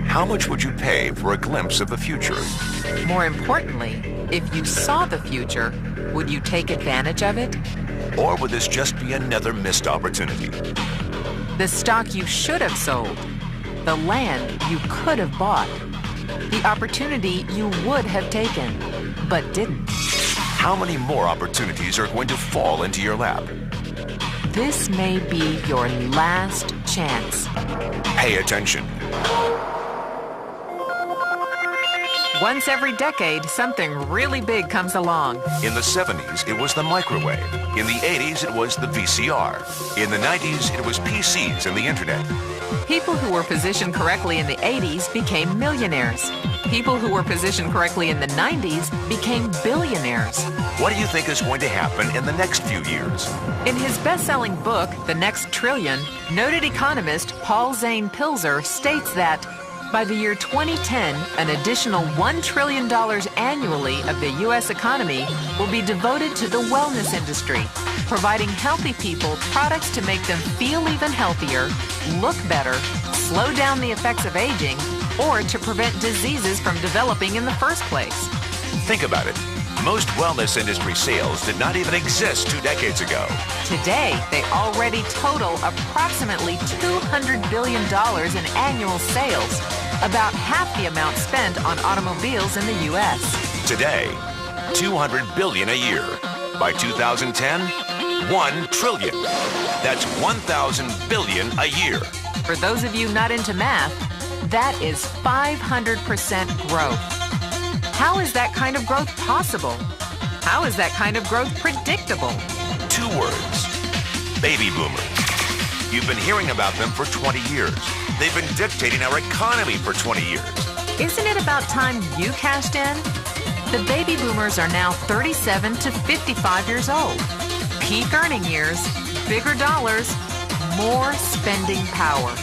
How much would you pay for a glimpse of the future? More importantly, if you saw the future, would you take advantage of it? Or would this just be another missed opportunity? The stock you should have sold, the land you could have bought, the opportunity you would have taken, but didn't. How many more opportunities are going to fall into your lap? This may be your last chance. Pay attention. Once every decade, something really big comes along. In the 70s, it was the microwave. In the 80s, it was the VCR. In the 90s, it was PCs and the internet. People who were positioned correctly in the 80s became millionaires. People who were positioned correctly in the 90s became billionaires. What do you think is going to happen in the next few years? In his best-selling book, The Next Trillion, noted economist Paul Zane Pilzer states that by the year 2010, an additional $1 trillion annually of the U.S. economy will be devoted to the wellness industry, providing healthy people products to make them feel even healthier, look better, slow down the effects of aging, or to prevent diseases from developing in the first place. Think about it. Most wellness industry sales did not even exist 2 decades ago. Today, they already total approximately $200 billion in annual sales, about half the amount spent on automobiles in the U.S. Today, $200 billion a year. By 2010, $1 trillion. That's 1,000 billion a year. For those of you not into math, that is 500% growth. How is that kind of growth possible? How is that kind of growth predictable? 2 words. Baby boomers. You've been hearing about them for 20 years. They've been dictating our economy for 20 years. Isn't it about time you cashed in? The baby boomers are now 37 to 55 years old. Peak earning years, bigger dollars, more spending power.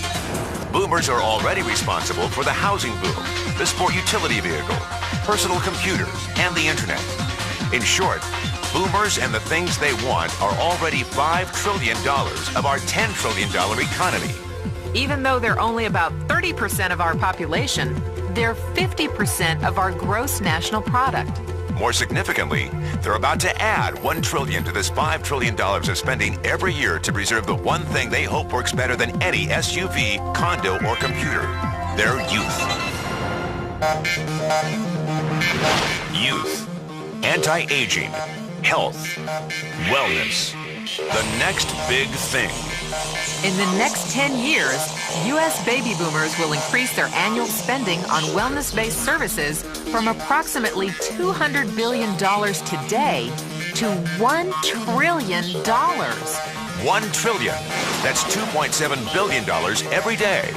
Boomers are already responsible for the housing boom, the sport utility vehicle, personal computers, and the internet. In short, boomers and the things they want are already $5 trillion of our $10 trillion economy. Even though they're only about 30% of our population, they're 50% of our gross national product. More significantly, they're about to add $1 trillion to this $5 trillion of spending every year to preserve the one thing they hope works better than any SUV, condo, or computer: their youth. Youth, anti-aging, health, wellness. The next big thing. In the next 10 years, U.S. baby boomers will increase their annual spending on wellness-based services from approximately $200 billion today to $1 trillion. $1 trillion. That's $2.7 billion every day.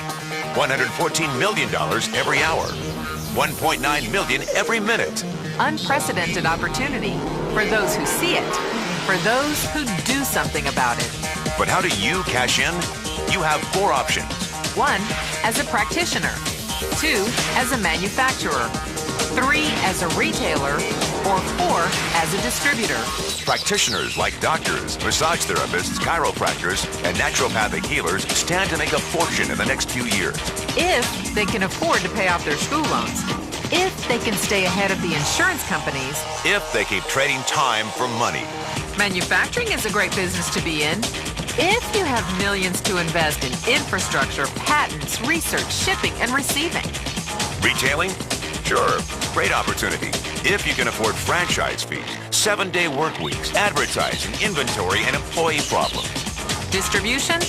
$114 million every hour. $1.9 million every minute. Unprecedented opportunity for those who see it, for those who do something about it. But how do you cash in? You have 4 options. 1, as a practitioner. 2, as a manufacturer. 3, as a retailer. Or 4, as a distributor. Practitioners like doctors, massage therapists, chiropractors, and naturopathic healers stand to make a fortune in the next few years. If they can afford to pay off their school loans. If they can stay ahead of the insurance companies. If they keep trading time for money. Manufacturing is a great business to be in. If you have millions to invest in infrastructure, patents, research, shipping, and receiving. Retailing? Sure, great opportunity. If you can afford franchise fees, 7-day work weeks, advertising, inventory, and employee problems. Distribution?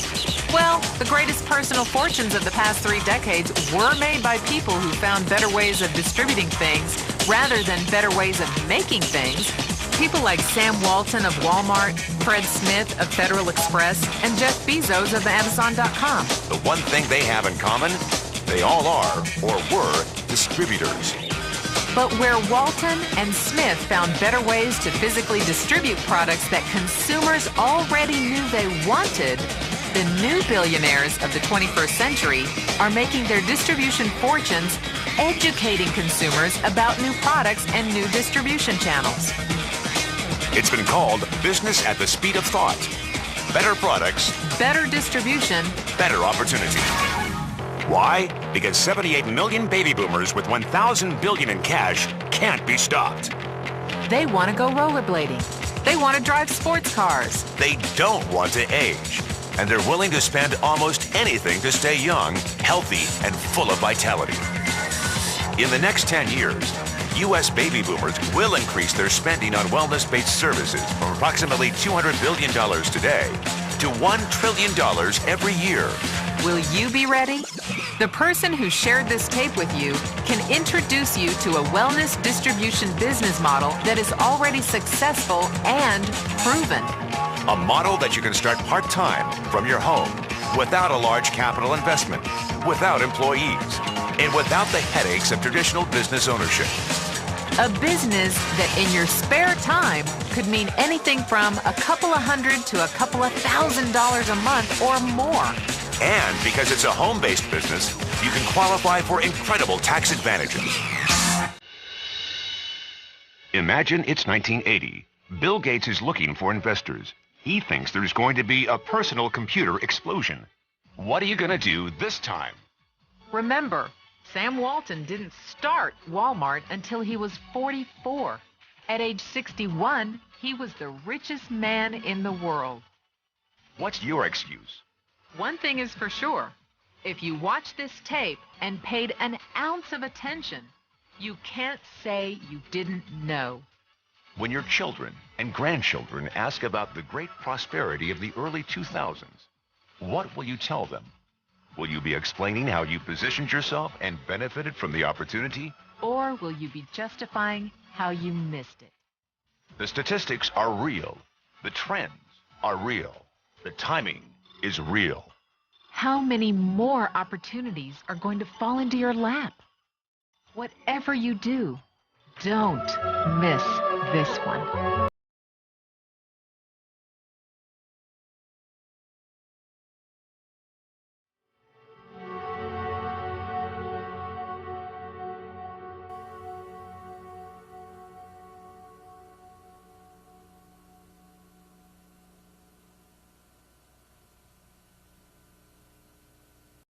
Well, the greatest personal fortunes of the past 3 decades were made by people who found better ways of distributing things rather than better ways of making things. People like Sam Walton of Walmart, Fred Smith of Federal Express, and Jeff Bezos of Amazon.com. The one thing they have in common, they all are, or were, distributors. But where Walton and Smith found better ways to physically distribute products that consumers already knew they wanted, the new billionaires of the 21st century are making their distribution fortunes educating consumers about new products and new distribution channels. It's been called business at the speed of thought. Better products, better distribution, better opportunity. Why? Because 78 million baby boomers with 1,000 billion in cash can't be stopped. They want to go rollerblading. They want to drive sports cars. They don't want to age. And they're willing to spend almost anything to stay young, healthy, and full of vitality. In the next 10 years, U.S. baby boomers will increase their spending on wellness-based services from approximately $200 billion today to $1 trillion every year. Will you be ready? The person who shared this tape with you can introduce you to a wellness distribution business model that is already successful and proven. A model that you can start part-time from your home without a large capital investment, without employees, and without the headaches of traditional business ownership. A business that in your spare time could mean anything from a couple of hundred to a couple of $1,000s a month or more. And because it's a home-based business, you can qualify for incredible tax advantages. Imagine it's 1980. Bill Gates is looking for investors. He thinks there's going to be a personal computer explosion. What are you going to do this time? Remember, Sam Walton didn't start Walmart until he was 44. At age 61, he was the richest man in the world. What's your excuse? One thing is for sure. If you watch this tape and paid an ounce of attention, you can't say you didn't know. When your children and grandchildren ask about the great prosperity of the early 2000s, what will you tell them? Will you be explaining how you positioned yourself and benefited from the opportunity? Or will you be justifying how you missed it? The statistics are real. The trends are real. The timing is real. How many more opportunities are going to fall into your lap? Whatever you do, don't miss this one.